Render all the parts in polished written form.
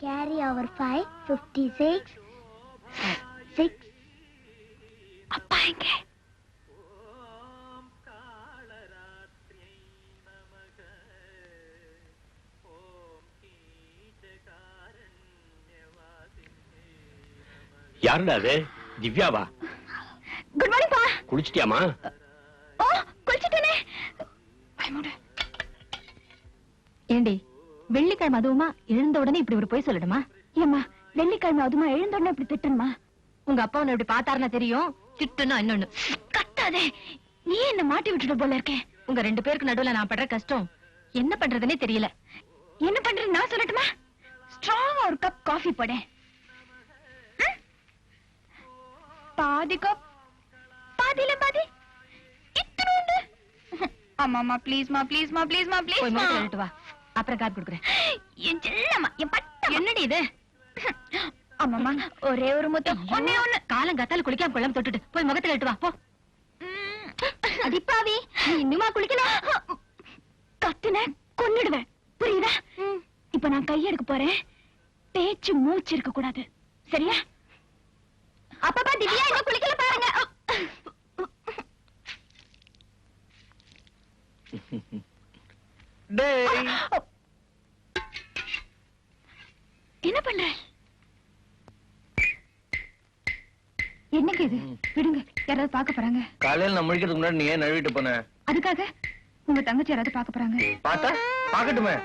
Carry over 5, 56, 6. அப்பா எங்க? யாருடா அது? திவ்யாவா? குட் மார்னிங் பா. குளிச்சிட்டியாமா? ஓ, குளிச்சிட்டேனே. ஏண்டி, வெள்ளிக்கிழமை அதுவுமா எழுந்த உடனே இப்படி ஒரு போய் சொல்லணுமா? ஏம்மா, வெள்ளிக்கிழமை அதுமா எழுந்த உடனே இப்படி திட்டணுமா? உங்க அப்பா உன்னை இப்படி பார்த்தாருன்னா தெரியும், திட்டுனா இன்னொன்னு. கத்தாதே, நீ என்ன மாட்டி விட்டுட்ட போல இருக்கேன். உங்க 2 பேருக்கு நடுவுல நான் படுற கஷ்டம் என்ன பண்றதுன்னே தெரியல. என்ன பண்றது நான் சொல்லட்டுமா? ஸ்ட்ராங்கா ஒரு கப் காஃபி போடு. பாதி கப், பாதியில பாதி, இத்தனோண்டு. அம்மா ப்ளீஸ்மா ப்ளீஸ்மா ப்ளீஸ்மா போய் ப்ளீஸ்மா. முகத்தை கழுவிட்டு வா, அப்புறம் காப்பி கொடுக்குறேன். என் செல்லம்மா, என் பட்டம். என்னடி இது? அம்மாமா, ஒரே ஒரு முத்தம், ஒண்ணே ஒண்ணு. காலம் கத்தால குளிக்காம கொள்ளாம தொட்டுட்டு போய் முகத்தை கழுவிட்டு வா போ. அடிப்பாவி, நீ இன்னுமா குளிக்கல? கத்துன கொன்னுடுவேன், புரியுதா? இப்ப நான் கையெடுக்க போறேன். பேச்சு மூச்சு இருக்க கூடாது, சரியா? அப்பப்பா திவ்யா இன்னும் குளிக்கல பாருங்க. என்ன பண்ற? என்னங்க இது? விடுங்க, யாராவது பார்க்க போறாங்க. காலையில நான் முடிக்கிறதுக்கு முன்னாடி நீ ஏன் நழுவிட்டு போன? அதுக்காக உங்க தங்கச்சி யாராவது பார்க்க போறாங்க. பார்த்தா பாக்கட்டுமே.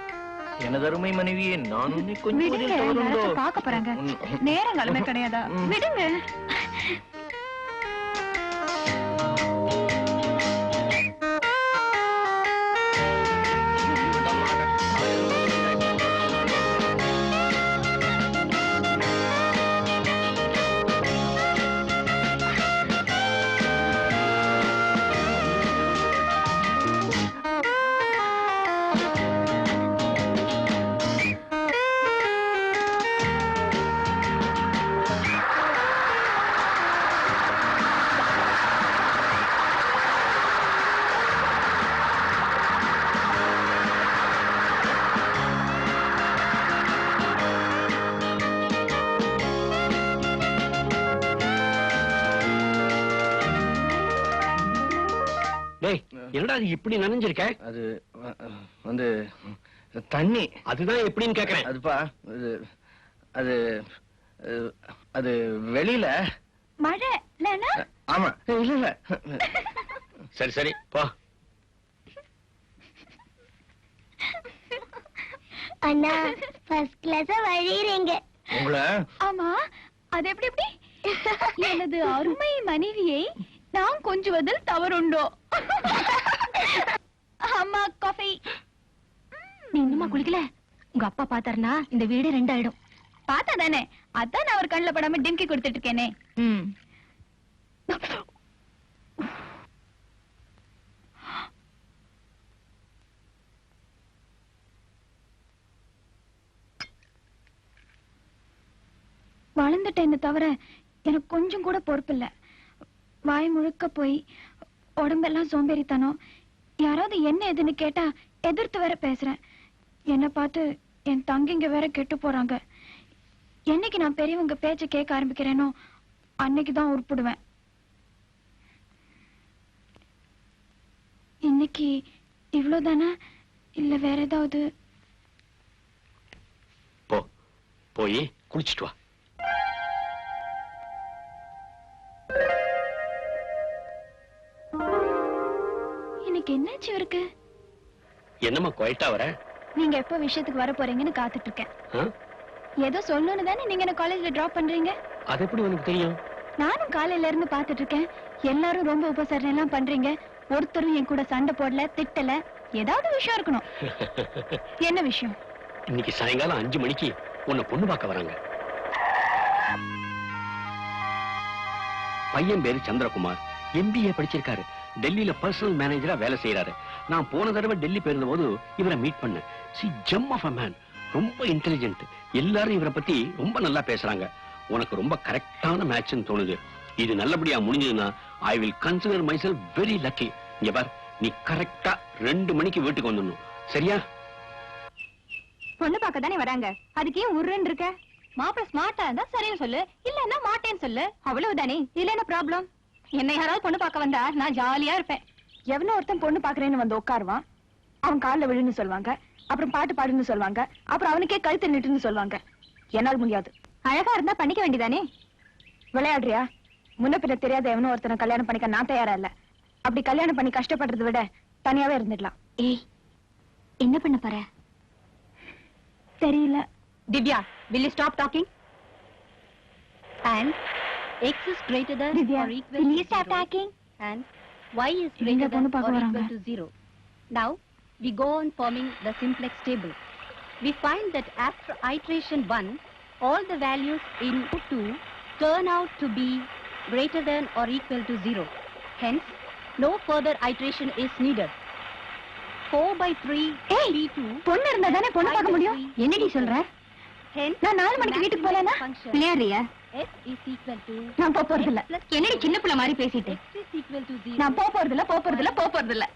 எனது அருமை மனைவியே, நான் உன்னை கொஞ்சம் விடுங்க, யாராவது பார்க்க போறாங்க. நேரங்களுமே கிடையாதா? விடுங்க. என்னடா இப்படி நனைஞ்சிருக்க? அது வந்து தண்ணி. அதுதான் எப்படின்னு கேக்குறேன். அதுப்பா, அது அது வெளியில மழை. ஆமா, இல்ல இல்ல. சரி சரி போ. அண்ணா, ஃபர்ஸ்ட் கிளாஸ் வழிறீங்க. உங்களை ஆமா, அது எப்படி எப்படி? எனது அருமை மனைவியை நான் கொஞ்சுவதில் தவறுண்டோ? அம்மா காஃபி. நீ இன்னுமா குளிக்கல? உங்க அப்பா பார்த்தாருன்னா இந்த வீடு 2 ஆயிடும். பார்த்தா தானே, அதான் நான் அவர் கண்ணில் படாம டிம்கி கொடுத்துட்டு இருக்கேனே. வளர்ந்துட்டேன்னு தவிர எனக்கு கொஞ்சம் கூட பொறுப்பு இல்ல. வாய் முழுக்க போய் உடம்பெல்லாம் சோம்பேறித்தனம். யாராவது என்ன எதுன்னு கேட்டா எதிர்த்து வேற பேசுறேன். என்ன பார்த்து என் தங்கிங்க வேற கெட்டு போறாங்க. என்னைக்கு நான் பெரியவங்க பேச்ச கேட்க ஆரம்பிக்கிறேனோ அன்னைக்குதான் உருப்பிடுவேன். இன்னைக்கு இவ்வளவுதானா இல்ல வேற ஏதாவது? போய் குளிச்சுட்டு வா. எனக்கு என்னாச்சு இருக்கு? என்னம்மா குவைட்டா வர? நீங்க எப்ப விஷயத்துக்கு வர போறீங்கன்னு காத்துட்டு இருக்கேன். ஏதோ சொல்லணும்னு தானே நீங்க என்ன காலேஜ்ல டிராப் பண்றீங்க. அது எப்படி உனக்கு தெரியும்? நானும் காலையில இருந்து பாத்துட்டு இருக்கேன். எல்லாரும் ரொம்ப உபசரணை எல்லாம் பண்றீங்க. ஒருத்தரும் என் கூட சண்டை போடல, திட்டல. ஏதாவது விஷயம் இருக்கணும். என்ன விஷயம்? இன்னைக்கு சாயங்காலம் 5 மணிக்கு உன்னை பொண்ணு பார்க்க வராங்க. பையன் பேரு சந்திரகுமார், MBA படிச்சிருக்காரு. டெல்லியில பர்சனல் மேனேஜரா வேலை செய்யறாரு. நான் போன தடவை டெல்லி போயிருந்த போது இவரை மீட் பண்ணேன். Gem of a man. ரொம்ப இன்டெலிஜென்ட். எல்லாரும் இவரை பத்தி ரொம்ப நல்லா பேசுறாங்க. உனக்கு ரொம்ப கரெக்டான மேட்ச்னு தோணுது. இது நல்லபடியா முடிஞ்சதுன்னா I will consider myself very lucky. இங்க பார், நீ கரெக்டா 2 மணிக்கு வீட்டுக்கு வந்துடணும், சரியா? பொண்ணு பார்க்க தானே வராங்க, அதுக்கு ஏன் உருன்னு இருக்க? மாப்பிள்ள ஸ்மார்ட்டா இருந்தா சரின்னு சொல்லு, இல்லன்னா மாட்டேன்னு சொல்லு, அவ்வளவுதானே. இதுல என்ன ப்ராப்ளம்? என்ன யாராவது பொண்ணு பார்க்க வந்தா நான் ஜாலியா இருப்பேன். எவனோ ஒருத்தன் பொண்ணு பாக்குறேன்னு வந்து உட்காருவான், அவன் கால்ல விழுன்னு சொல்லுவாங்க, அப்புறம் பாட்டு பாடுன்னு சொல்லுவாங்க, அப்புறம் அவனுக்கே கழுத்து நிட்டுன்னு சொல்லுவாங்க. என்னால் முடியாது. அழகா இருந்தா பண்ணிக்க வேண்டியதானே. விளையாடுறியா? முன்ன பின்ன தெரியாத எவனோ ஒருத்தனை கல்யாணம் பண்ணிக்க நான் தயாரா இல்ல. அப்படி கல்யாணம் பண்ணி கஷ்டப்படுறதை விட தனியாவே இருந்துடலாம். ஏய், என்ன பண்ண போற? தெரியல. Divya, will you stop talking? And x is greater than Divya, or equal will to you stop 0 talking? and y is இங்க greater than பொண்ணு or பார்க்க equal வராங்க. to 0. Now we go on forming the simplex table. We find that after iteration 1, all the values in 2 turn out to be greater than or equal to 0. Hence, no further iteration is needed. 4/3 ஏய், P2 பொண்ணு இருந்தா தானே பொண்ணு பார்க்க முடியும். என்னடி சொல்ற? hence நான் 4 மணிக்கு வீட்டுக்கு போறேனா? function விளையாடுறியா? x is equal to நான் போறது இல்ல. x plus என்னடி சின்ன பிள்ளை மாதிரி பேசிட்டு? x is equal to 0. நான் போறது இல்ல.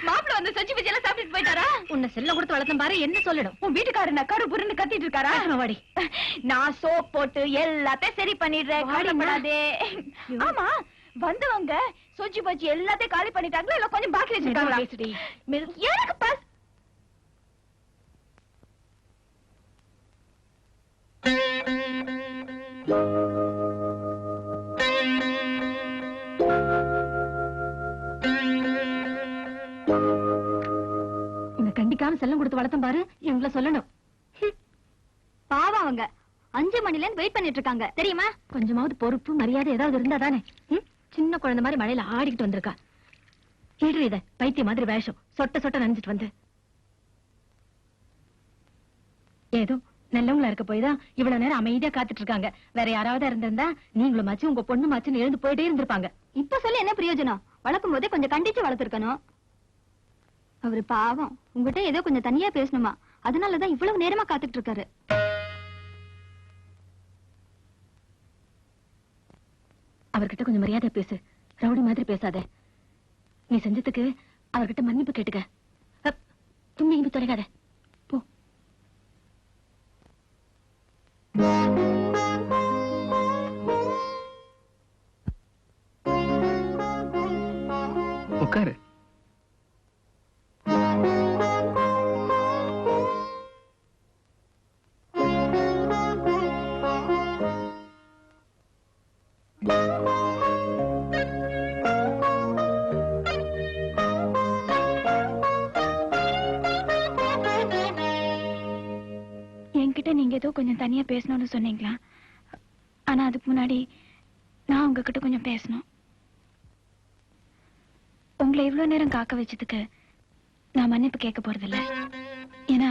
மாப்பிள்ள வந்து சொச்சி பஜ்ஜி எல்லாம் சாப்பிட்டு போயிட்டாரா? உன்னை செல்ல கொடுத்து வளர்த்தம் பாரு, என்ன சொல்லணும்? உன் வீட்டுக்காரர் நக்காரு புருன்னு கத்திட்டு இருக்காரா? வாடி. நான் சோப் போட்டு எல்லாத்தையும் சரி பண்ணிடுறேன், கவலைப்படாதே. ஆமா, வந்தவங்க சொச்சி பஜ்ஜி எல்லாத்தையும் காலி பண்ணிட்டாங்களா இல்ல கொஞ்சம் பாக்கி வச்சிருக்காங்களா? எனக்கு பஸ் உன்னை கண்டிக்காம செல்லம் கொடுத்து வளர்த்தம் பாரு, எங்களை சொல்லணும். பாவம் அவங்க 5 மணில இருந்து வெயிட் பண்ணிட்டு இருக்காங்க தெரியுமா? கொஞ்சமாவது பொறுப்பு மரியாதை ஏதாவது இருந்தா தானே. சின்ன குழந்தை மாதிரி மழையில ஆடிக்கிட்டு வந்திருக்கா. இடு இத பைத்திய மாதிரி வேஷம், சொட்ட சொட்ட நனைஞ்சிட்டு வந்து. ஏதோ நல்லவங்களா இருக்க போய்தான் இவ்வளவு நேரம் அமைதியா காத்துட்டு இருக்காங்க. வேற யாராவது இருந்திருந்தா நீங்களும் மாச்சு உங்க பொண்ணு மாச்சுன்னு எழுந்து போயிட்டே இருந்திருப்பாங்க. இப்ப சொல்லி என்ன பிரயோஜனம்? வளர்க்கும் போதே கொஞ்சம் கண்டிச்சு வளர்த்திருக்கணும். அவரு பாவம் உங்ககிட்ட ஏதோ கொஞ்சம் தனியா பேசணுமா, அதனாலதான் இவ்வளவு நேரமா காத்துட்டு இருக்காரு. அவர்கிட்ட கொஞ்சம் மரியாதை பேசு, ரவுடி மாதிரி பேசாத. நீ செஞ்சதுக்கு அவர்கிட்ட மன்னிப்பு கேட்டுக்க. தும்பி இங்கு தொலைகாத போ. உட்காரு. என்கிட்ட நீங்க ஏதோ கொஞ்சம் தனியா பேசணும்னு சொன்னீங்களா? ஆனா அதுக்கு முன்னாடி நான் உங்ககிட்ட கொஞ்சம் பேசணும். உங்களை இவ்வளவு நேரம் காக்க வச்சதுக்கு நான் மன்னிப்பு கேட்க போறதில்ல. ஏன்னா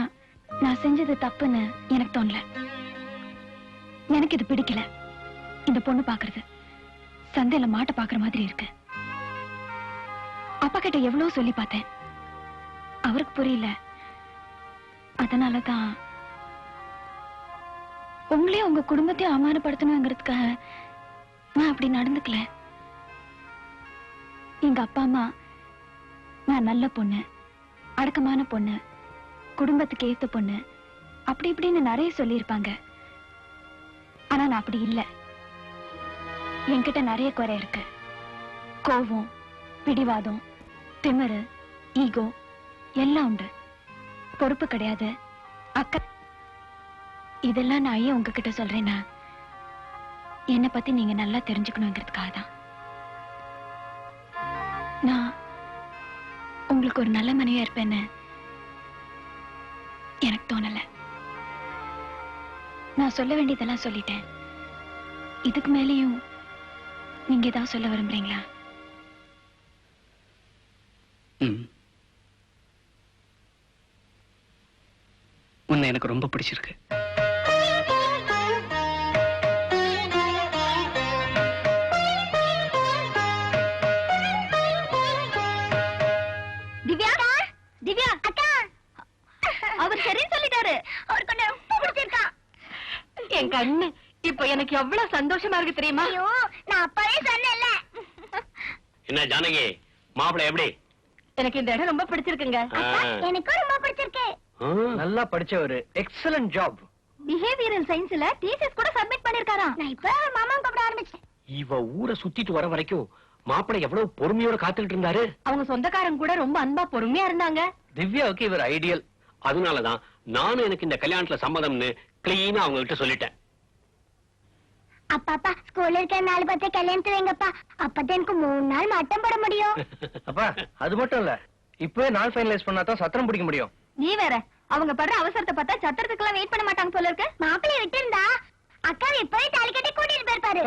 நான் செஞ்சது தப்புன்னு எனக்கு தோணல. எனக்கு இது பிடிக்கல. இந்த பொண்ணு பாக்குறது சந்தையில மாட்ட பாக்குற மாதிரி இருக்கு. அப்பா கிட்ட எவ்வளவு சொல்லி பார்த்தேன், அவருக்கு புரியல. அதனாலதான் உங்களையும் உங்க குடும்பத்தையும் அவமானப்படுத்தணுங்கிறதுக்காக நான் அப்படி நடந்துக்கல. எங்க அப்பா அம்மா நான் நல்ல பொண்ணு, அடக்கமான பொண்ணு, குடும்பத்துக்கு ஏத்த பொண்ணு அப்படி இப்படின்னு நிறைய சொல்லியிருப்பாங்க. ஆனா நான் அப்படி இல்லை. என்கிட்ட நிறைய குறை இருக்கு. கோபம், பிடிவாதம், திமிரு, ஈகோ எல்லாம் உண்டு. பொறுப்பு கிடையாது, அக்கா. இதெல்லாம் நான் ஏன் உங்ககிட்ட சொல்றேன்னா, என்னை பத்தி நீங்க நல்லா தெரிஞ்சுக்கணுங்கிறதுக்காக தான். நான் உங்களுக்கு ஒரு நல்ல மனைவியா இருப்பேன்னு எனக்கு தோணல. நான் சொல்ல வேண்டியதெல்லாம் சொல்லிட்டேன். இதுக்கு மேலேயும் நீங்க ஏதாவது சொல்ல விரும்புறீங்களா? உன்னை எனக்கு ரொம்ப பிடிச்சிருக்கு. திவ்யா, திவ்யா அக்கா, அவர் சரின்னு சொல்லிட்டாரு. அவருக்கு கொஞ்சம் ரொம்ப பிடிச்சிருக்கா. என் கண்ணு இப்ப எனக்கு எவ்வளவு சந்தோஷமா இருக்கு தெரியுமா? ஐயோ, நான் அப்பவே சொன்னேன்ல. என்ன ஜானகி, மாப்பிள்ளை எப்படி? எனக்கு இந்த இடம் ரொம்ப பிடிச்சிருக்குங்க. எனக்கும் ரொம்ப பிடிச்சிருக்கு. நல்லா படிச்சவரு, எக்ஸலன்ட் ஜாப். பிஹேவியரல் சயின்ஸ்ல தீசிஸ் கூட சப்மிட் பண்ணிருக்காராம். நான் இப்ப மாமா கூப்பிட ஆரம்பிச்சேன். இவ ஊரை சுத்திட்டு வர வரைக்கும் மாப்பிள்ளை எவ்வளவு பொறுமையோட காத்துக்கிட்டு இருந்தாரு. அவங்க சொந்தக்காரங்க கூட ரொம்ப அன்பா பொறுமையா இருந்தாங்க. திவ்யாவுக்கு இவர் ஐடியல். அதனாலதான் நானும் எனக்கு இந்த கல்யாணத்துல சம்மதம்னு கிளீனா அவங்க கிட்ட சொல்லிட்டேன். அப்பா ஸ்கூல்ல இருக்க 4 கல்யாணத்து வைங்கப்பா. அப்பதான் எனக்கு 3 நாள் மட்டம் போட முடியும். அப்பா அது மட்டும் இல்ல, இப்பவே நாள் ஃபைனலைஸ் பண்ணாதான் சத்திரம் பிடிக்க முடியும். நீ வேற, அவங்க படுற அவசரத்தை பார்த்தா சத்திரத்துக்குலாம் வெயிட் பண்ண மாட்டாங்க போல இருக்கு. மாப்பிள்ளைய விட்டு இருந்தா அக்கா இப்பவே தாலி கட்டி கூட்டிட்டு போயிருப்பாரு.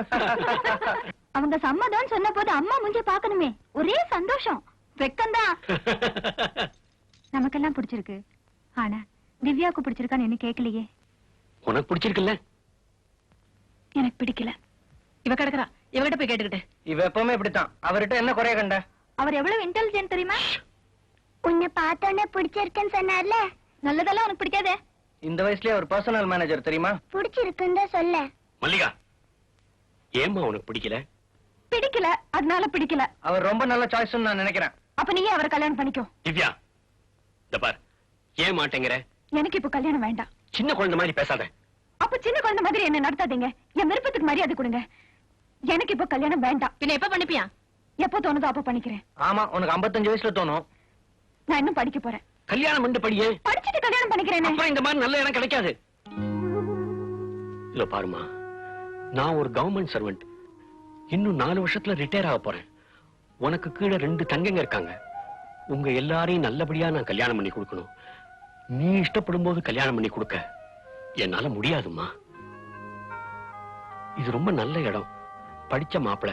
அவங்க சம்மதம் சொன்ன போது அம்மா மூஞ்சி பாக்கணுமே, ஒரே சந்தோஷம். வெக்கம்தான். நமக்கெல்லாம் பிடிச்சிருக்கு, ஆனா திவ்யாவுக்கு பிடிச்சிருக்கான்னு என்ன கேட்கலையே. உனக்கு பிடிச்சிருக்குல்ல? எனக்கு பிடிக்கல. இவ கிடக்குறா, இவகிட்ட போய் கேட்டுக்கிட்டு. இவ எப்பவுமே இப்படித்தான். அவர்கிட்ட என்ன குறைய கண்ட? அவர் எவ்வளவு இன்டெலிஜென்ட் தெரியுமா? உன்னை பார்த்தோன்னே பிடிச்சிருக்குன்னு சொன்னார்ல, நல்லதெல்லாம் உனக்கு பிடிக்காதே. இந்த வயசுலயே ஒரு பர்சனல் மேனேஜர் தெரியுமா? பிடிச்சிருக்குன்னு சொல்ல. மல்லிகா, ஏம்மா உனக்கு பிடிக்கல? பிடிக்கல, அதனால பிடிக்கல. அவர் ரொம்ப நல்ல சாய்ஸ் நான் நினைக்கிறேன். அப்ப நீயே அவரை கல்யாணம் பண்ணிக்கோ. திவ்யா, இந்த பார், ஏன் மாட்டேங்கிற? எனக்கு இப்ப கல்யாணம் வேண்டாம். சின்ன குழந்தை மாதிரி பேசாத. அப்ப சின்ன குழந்தை மாதிரி என்ன நடத்தாதீங்க. என் விருப்பத்துக்கு மரியாதை கொடுங்க. எனக்கு இப்ப கல்யாணம் வேண்டாம். பின்ன எப்ப பண்ணிப்பியா? எப்போ தோணுதோ அப்ப பண்ணிக்கிறேன். ஆமா, உனக்கு 55 வயசுல தோணும். நான் இன்னும் படிக்க போறேன். கல்யாணம் பண்ணி படியே. படிச்சுட்டு கல்யாணம் பண்ணிக்கிறேன். அப்புறம் இந்த மாதிரி நல்ல இடம் கிடைக்காது. இல்ல பாருமா, நான் ஒரு கவர்மெண்ட் சர்வெண்ட். இன்னும் 4 வருஷத்துல ரிட்டையர் ஆக போறேன். உனக்கு கீழே 2 தங்கைங்க இருக்காங்க. உங்க எல்லாரையும் நல்லபடியா நான் கல்யாணம் பண்ணி கொடுக்கணும். நீ இஷ்டப்படும் போது கல்யாணம் பண்ணி கொடுக்க என்னால முடியாதுமா. இது ரொம்ப நல்ல இடம். படிச்ச மாப்பிள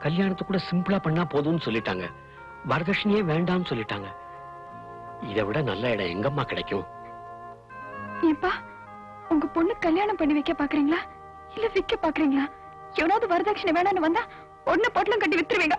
கல்யாணத்தை கூட சிம்பிளா பண்ணா போதும்னு சொல்லிட்டாங்க. வரதட்சணையே வேண்டாம்னு சொல்லிட்டாங்க. இதை விட நல்ல இடம் எங்கம்மா கிடைக்கும்? ஏப்பா, உங்க பொண்ணு கல்யாணம் பண்ணி வைக்க பாக்குறீங்களா இல்ல விக்க பாக்குறீங்களா? எவனாவது வரதட்சணை வேணான்னு வந்தா ஒண்ணு பொட்டலம் கட்டி வித்துருவீங்க.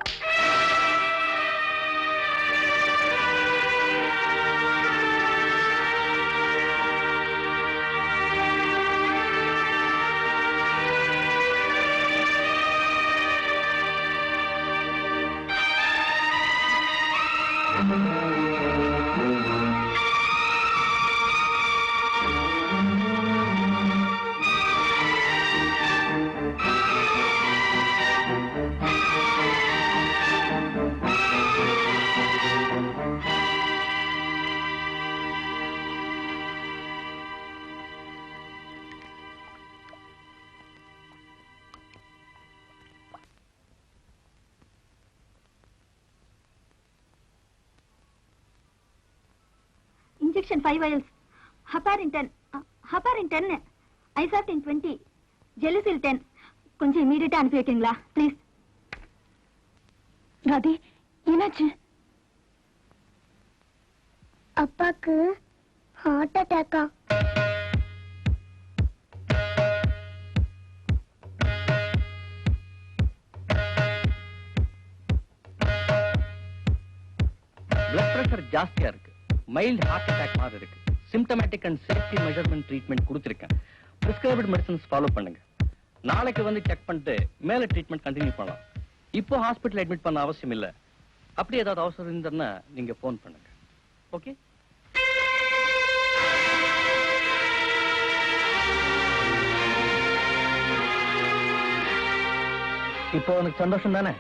Injection 5 vials, heparin 10, isartan 20, Gelusil 10. கொஞ்சம் இமீடியட்டா அனுப்பி வைக்கிறீங்களா ப்ளீஸ்? ராதி, என்னாச்சு? அப்பாக்கு ஹார்ட் அட்டாக்கா? பிளட் பிரஷர் ஜாஸ்தியா இருக்கு. மைல்ட் ஹார்ட் அட்டாக் மாதிரி இருக்கு. Symptomatic and safety measurement treatment கொடுத்திருக்கேன். பிரிஸ்கிரைப்டு மெடிசன்ஸ் ஃபாலோ பண்ணுங்க. நாளைக்கு வந்து செக் பண்ணிட்டு மேல ட்ரீட்மெண்ட் கண்டினியூ பண்ணலாம். இப்போ ஹாஸ்பிடல் அட்மிட் பண்ண அவசியம் இல்ல. அப்படி ஏதாவது அவசரம் இருந்ததுன்னா நீங்க போன் பண்ணுங்க. ஓகே? இப்போ உனக்கு சந்தோஷம் தானே?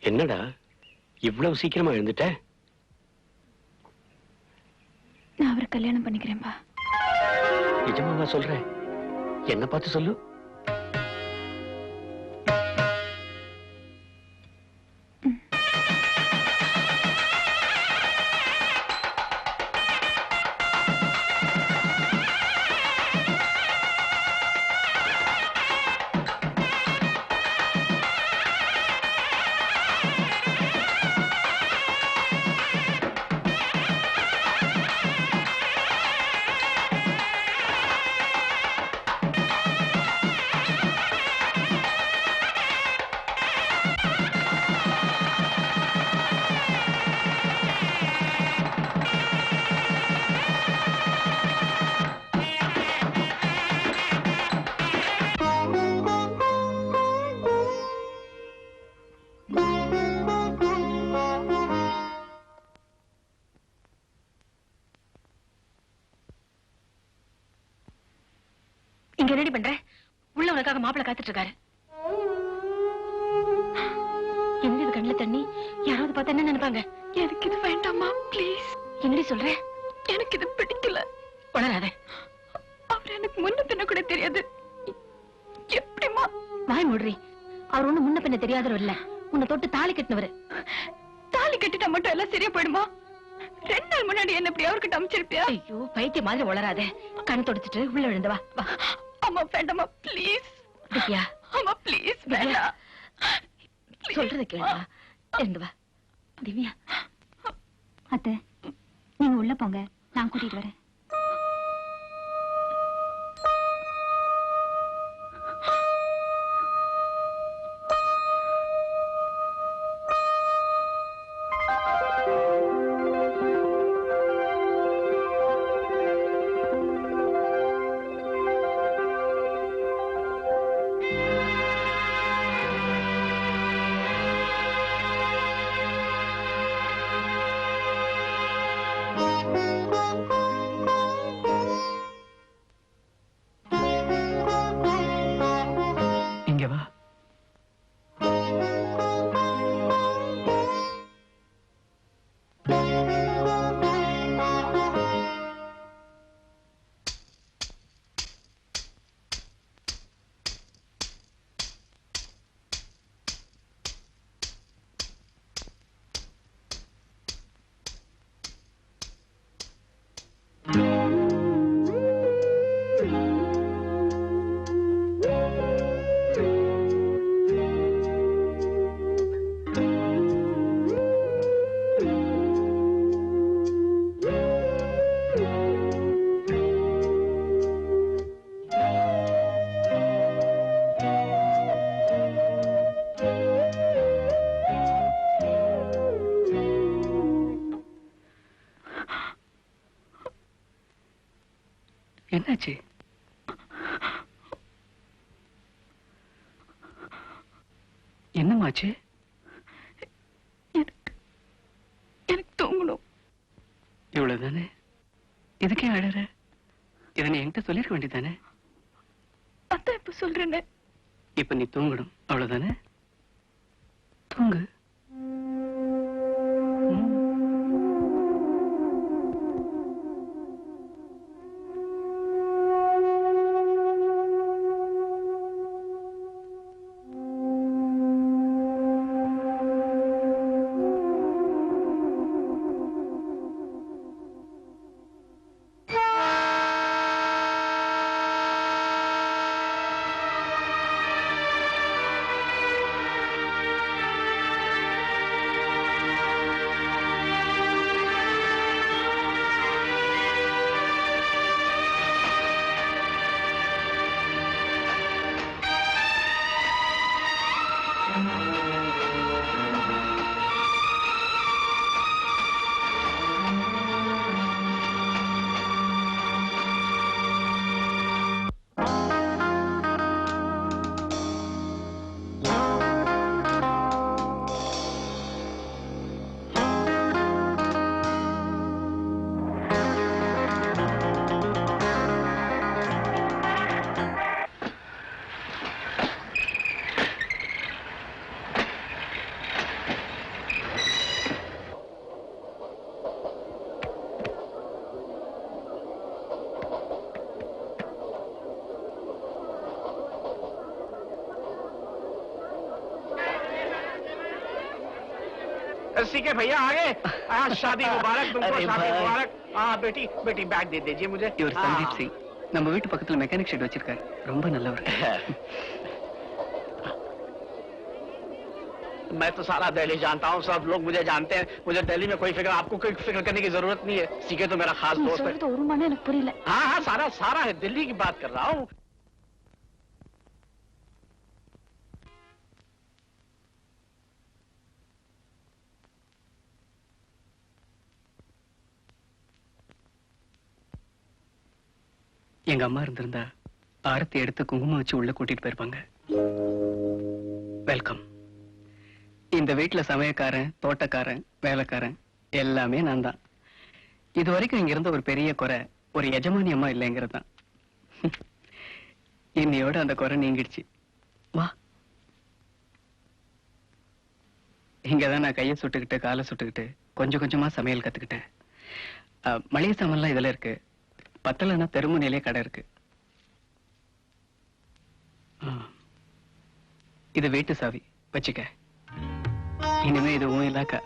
என்னடா இவ்வளவு சீக்கிரமா எழுந்துட்ட? நான் அவரை கல்யாணம் பண்ணிக்கிறேன்பா. நிஜமாவா சொல்றேன்? என்ன பார்த்து சொல்லு. இங்க ரெடி பண்ற. உள்ள உனக்காக மாப்பிள காத்துட்டு இருக்காரு. என்னடி இது கண்ணுல தண்ணி? யாராவது பார்த்தா என்ன நினைப்பாங்க? எனக்கு இது வேண்டாமா ப்ளீஸ். என்னடி சொல்ற? எனக்கு இது பிடிக்கல. உணராத. அவர் எனக்கு முன்ன பின்ன கூட தெரியாது. எப்படிமா? வாய் மூடுறி. அவர் ஒண்ணு முன்ன பின்ன தெரியாதவர் இல்ல. உன்னை தொட்டு தாலி கட்டினவரு. தாலி கட்டிட்டா மட்டும் எல்லாம் சரியா போயிடுமா? 2 நாள் முன்னாடி என்ன இப்படி அவர்கிட்ட அமைச்சிருப்பியா? ஐயோ, பைத்திய மாதிரி உளராத. கண் தொடச்சிட்டு உள்ள விழுந்து வா. வா. அம்மா வேண்டாமா ப்ளீஸ். திவ்யா, அம்மா ப்ளீஸ் வேண்டாம். சொல்றத கேளுடா. இருந்து வா. திவ்யா, அத்தை, நீங்க உள்ள போங்க, நான் கூட்டிட்டு வரேன். என்னாச்சு? என்னமாச்சு? எனக்கு தூங்கணும். இவ்வளவுதானே? இதுக்கே அழற? இதை நீ என்கிட்ட சொல்லிருக்க வேண்டியதானே? அதான் இப்ப சொல்றேன்னு. இப்ப நீ தூங்கணும், அவ்வளவுதானே? தூங்கு. सीके भैया आगे। शादी मुबारक तुमको, अरे शादी भाई। मुबारक। हाँ बेटी बेटी बैग दे दीजिए मुझे। இவர் சந்தீப் சிங், நம்ம வீட்டு பக்கத்துல மெக்கானிக் ஷெட் வச்சிருக்காரு. ரொம்ப நல்லவர். मैं तो सारा दिल्ली जानता हूँ, सब लोग मुझे जानते हैं। मुझे दिल्ली में कोई फिक्र, आपको कोई फिक्र करने की जरूरत नहीं है। सीके तो मेरा खास நீ दोस्त है। சொல்றது ஒரு மணி எனக்கு புரியல. हाँ हाँ सारा सारा है, दिल्ली की बात कर रहा हूँ। எங்க அம்மா இருந்திருந்தா ஆரத்தி எடுத்து குங்குமம் வச்சு உள்ள கூட்டிட்டு போயிருப்பாங்க. வெல்கம். இந்த வீட்டுல சமயக்காரன், தோட்டக்காரன், வேலைக்காரன் எல்லாமே நான் தான். இது வரைக்கும் இங்க இருந்த ஒரு பெரிய குறை ஒரு எஜமானி அம்மா இல்லைங்கிறது தான். இன்னையோட அந்த குறை நீங்கிடுச்சு. வா. இங்கதான் நான் கையை சுட்டுக்கிட்டு காலை சுட்டுக்கிட்டு கொஞ்சம் கொஞ்சமா சமையல் கத்துக்கிட்டேன். மளிகை சாமான்லாம் இதுல இருக்கு. பத்தலன்னா தெருமுனையிலே கடை இருக்கு. இது வீட்டு சாவி வச்சுக்க. இனிமே இது உன் இலாக்கா.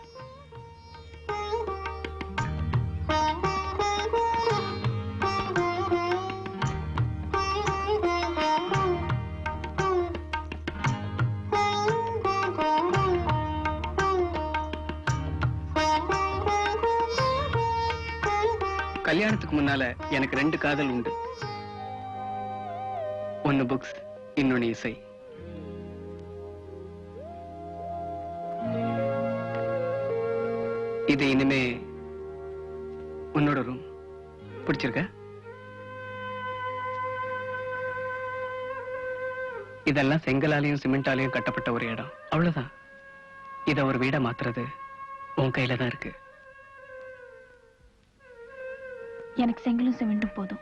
கல்யாணத்துக்கு முன்னால எனக்கு 2 காதல் உண்டு. ஒன்னு புக்ஸ், இன்னொன்னு இசை. இது இனிமே உன்னோட ரூம். பிடிச்சிருக்க? இதெல்லாம் செங்கலாலையும் சிமெண்டாலையும் கட்டப்பட்ட ஒரு இடம், அவ்வளவுதான். இத ஒரு வீடா மாத்துறது உன் கையில தான் இருக்கு. எனக்கு செங்கலும் சிமெண்டும் போதும்.